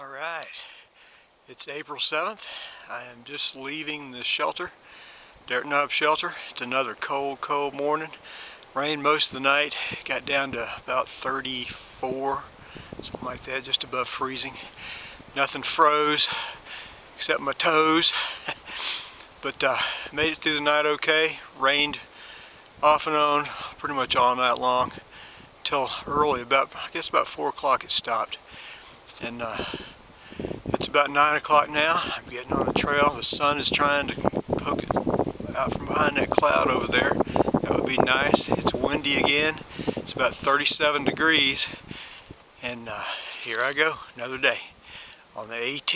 Alright, it's April 7th. I am just leaving the shelter, Derrik shelter. It's another cold morning. Rained most of the night, got down to about 34, something like that, just above freezing. Nothing froze except my toes, but made it through the night okay. Rained off and on pretty much all night long till early, I guess about 4 o'clock it stopped. And it's about 9 o'clock now. I'm getting on the trail. The sun is trying to poke it out from behind that cloud over there. That would be nice. It's windy again. It's about 37 degrees. And here I go, another day on the AT.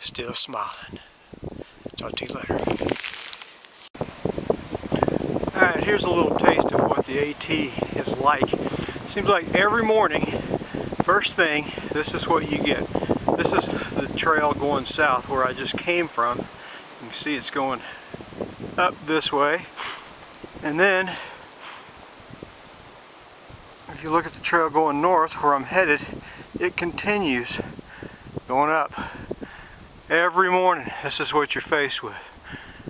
Still smiling. Talk to you later. Alright, here's a little taste of what the AT is like. Seems like every morning, first thing, this is what you get. This is the trail going south where I just came from. You can see it's going up this way. And then, if you look at the trail going north where I'm headed, it continues going up. Every morning, this is what you're faced with.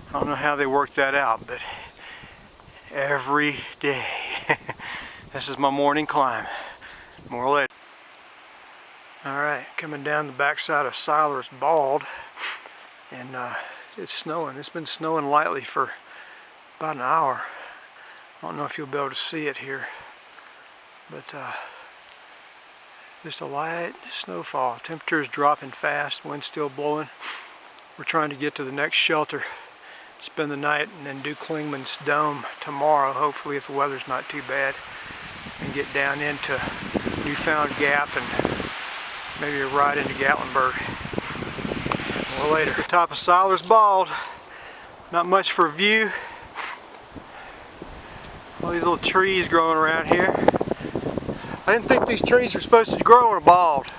I don't know how they work that out, but every day. This is my morning climb. More later. Alright, coming down the backside of Siler's Bald, and it's snowing. It's been snowing lightly for about an hour. I don't know if you'll be able to see it here, but just a light snowfall. Temperature is dropping fast, wind's still blowing. We're trying to get to the next shelter, spend the night, and then do Clingman's Dome tomorrow, hopefully if the weather's not too bad, and get down into Newfound Gap and maybe a ride into Gatlinburg. Well, later. It's the top of Siler's Bald. Not much for a view. All these little trees growing around here. I didn't think these trees were supposed to grow in a bald.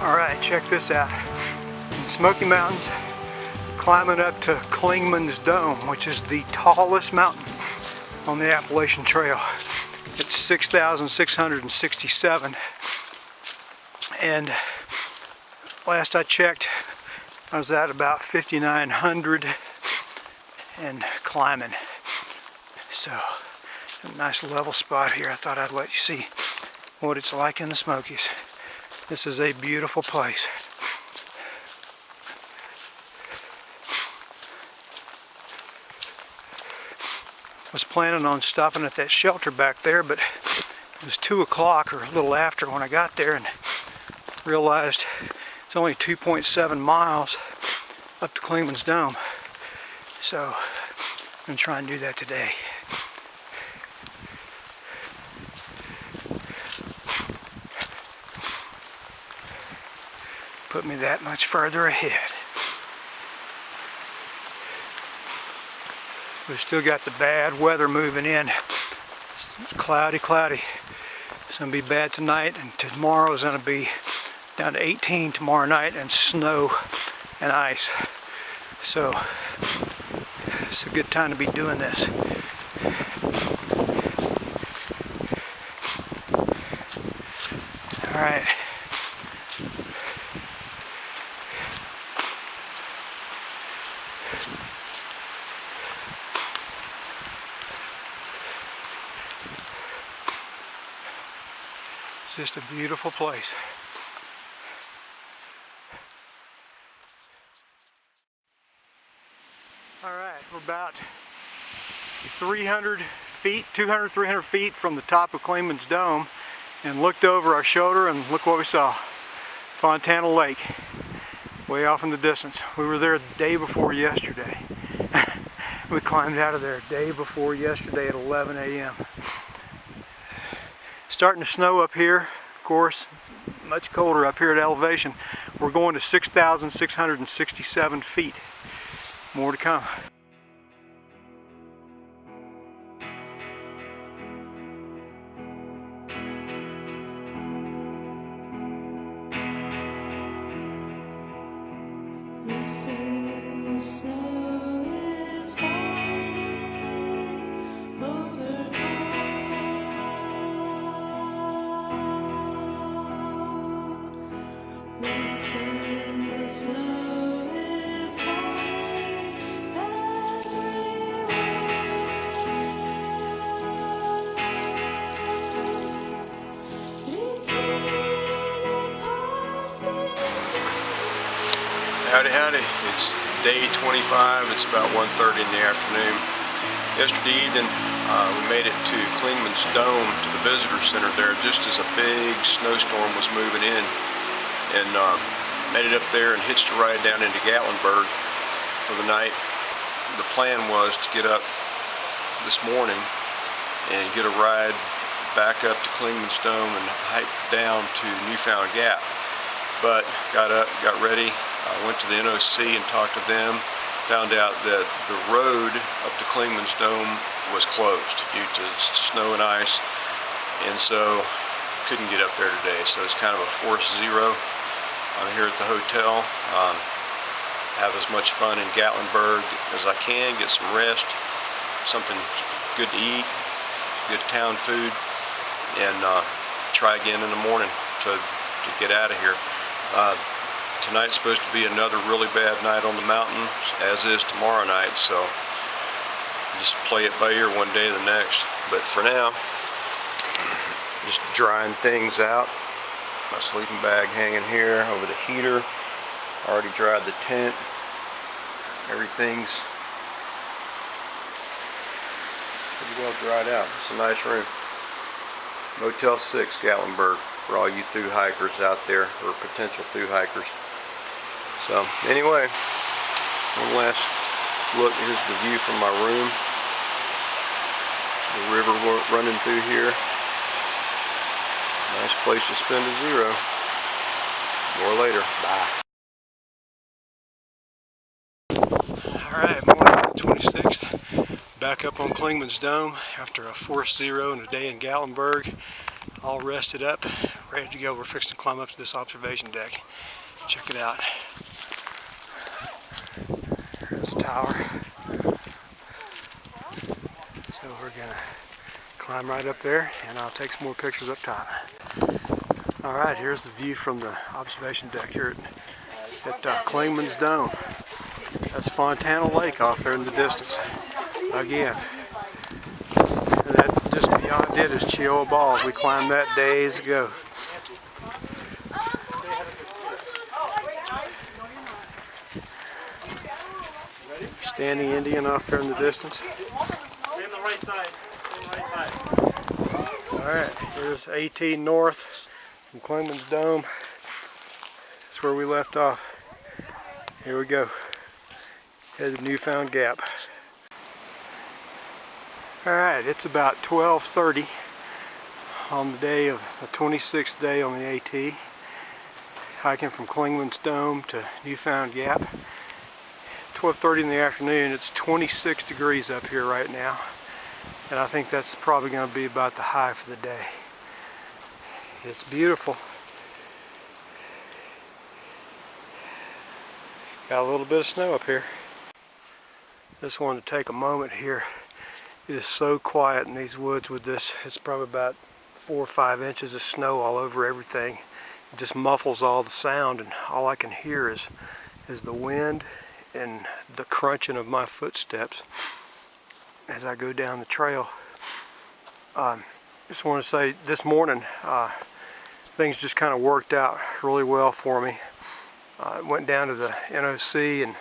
Alright, check this out. In Smoky Mountains, climbing up to Clingman's Dome, which is the tallest mountain on the Appalachian Trail. It's 6,667, and last I checked, I was at about 5,900 and climbing. So, a nice level spot here. I thought I'd let you see what it's like in the Smokies. This is a beautiful place. Was planning on stopping at that shelter back there, but it was 2 o'clock or a little after when I got there and realized it's only 2.7 miles up to Clingman's Dome. So I'm going to try and do that today. Put me that much further ahead. We've still got the bad weather moving in. It's cloudy. It's going to be bad tonight, and tomorrow is going to be down to 18 tomorrow night, and snow and ice. So it's a good time to be doing this. All right. Just a beautiful place. Alright, we're about 300 feet, 200, 300 feet from the top of Clingman's Dome, and looked over our shoulder and look what we saw. Fontana Lake, way off in the distance. We were there the day before yesterday. We climbed out of there day before yesterday at 11 a.m. Starting to snow up here, of course, much colder up here at elevation. We're going to 6,667 feet. More to come. Howdy, howdy. It's day 25. It's about 1:30 in the afternoon. Yesterday evening, we made it to Clingman's Dome, to the visitor center there, just as a big snowstorm was moving in, and made it up there and hitched a ride down into Gatlinburg for the night. The plan was to get up this morning and get a ride back up to Clingman's Dome and hike down to Newfound Gap. But got up, got ready, went to the NOC and talked to them, found out that the road up to Clingman's Dome was closed due to snow and ice, and so couldn't get up there today. So it's kind of a force zero. I'm here at the hotel. Have as much fun in Gatlinburg as I can, get some rest, something good to eat, good town food, and try again in the morning to get out of here. Tonight's supposed to be another really bad night on the mountain, as is tomorrow night, so just play it by ear one day or the next. But for now, just drying things out. My sleeping bag hanging here over the heater. Already dried the tent. Everything's pretty well dried out. It's a nice room. Motel 6, Gatlinburg, for all you thru-hikers out there, or potential thru-hikers. So anyway, one last look. Here's the view from my room. The river running through here. Nice place to spend a zero. More later. Bye. Alright, morning of the 26th. Back up on Clingman's Dome after a force zero and a day in Gatlinburg. All rested up, ready to go. We're fixing to climb up to this observation deck. Check it out. There's the tower. So we're gonna climb right up there and I'll take some more pictures up top. Alright, here's the view from the observation deck here at Clingman's Dome. That's Fontana Lake off there in the distance. Again, that just beyond it is Chioa Ball. We climbed that days ago. Standing Indian off there in the distance. Stay on the right side. Alright, here's AT North from Clingman's Dome. That's where we left off. Here we go. Headed to Newfound Gap. Alright, it's about 12:30 on the day of the 26th day on the AT. Hiking from Clingman's Dome to Newfound Gap. 12:30 in the afternoon. It's 26 degrees up here right now. And I think that's probably going to be about the high for the day. It's beautiful. Got a little bit of snow up here. Just wanted to take a moment here. It is so quiet in these woods with this. It's probably about 4 or 5 inches of snow all over everything. It just muffles all the sound, and all I can hear is the wind and the crunching of my footsteps as I go down the trail. Just want to say this morning things just kind of worked out really well for me. I went down to the NOC and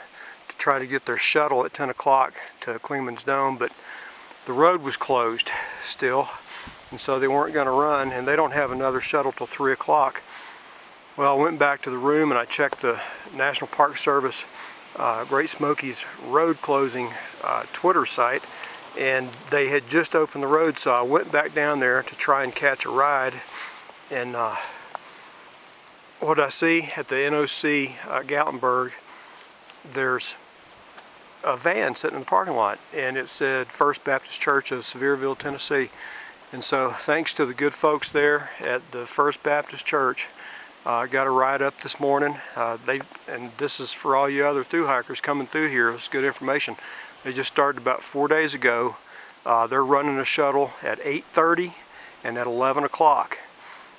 to try to get their shuttle at 10 o'clock to Clingman's Dome, but the road was closed still, and so they weren't going to run, and they don't have another shuttle till 3 o'clock. Well, I went back to the room and I checked the National Park Service Great Smokies road closing Twitter site, and they had just opened the road, so I went back down there to try and catch a ride. And what I see at the NOC Gatlinburg, there's a van sitting in the parking lot, and it said First Baptist Church of Sevierville, Tennessee. And so thanks to the good folks there at the First Baptist Church, I got a ride up this morning. And this is for all you other thru-hikers coming through here. It's good information. They just started about 4 days ago. They're running a shuttle at 8:30 and at 11 o'clock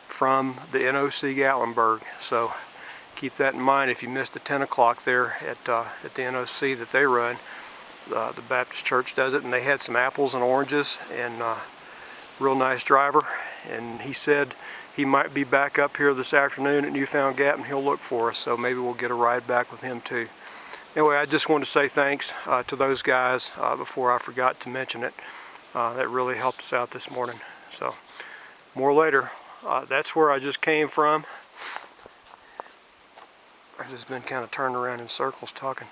from the NOC Gatlinburg. So keep that in mind if you missed the 10 o'clock there at the NOC that they run. The Baptist Church does it, and they had some apples and oranges, and real nice driver. And he said he might be back up here this afternoon at Newfound Gap, and he'll look for us, so maybe we'll get a ride back with him too. Anyway, I just wanted to say thanks to those guys before I forgot to mention it. That really helped us out this morning. So more later. That's where I just came from. I've just been kind of turning around in circles talking.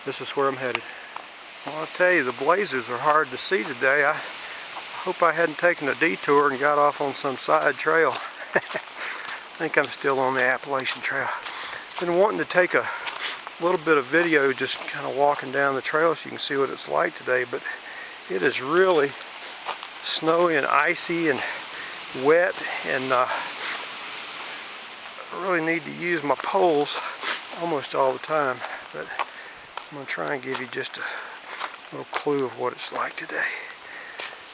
This is where I'm headed. Well, I'll tell you, the blazers are hard to see today. I hope I hadn't taken a detour and got off on some side trail. I think I'm still on the Appalachian Trail. Been wanting to take a little bit of video just kind of walking down the trail so you can see what it's like today, but it is really snowy and icy and wet, and I really need to use my poles almost all the time, but I'm going to try and give you just a little clue of what it's like today.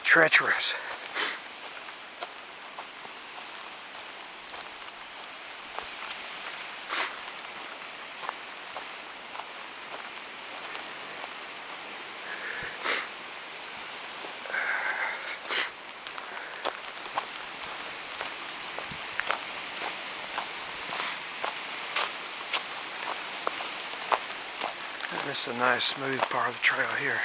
Treacherous. This is a nice smooth part of the trail here.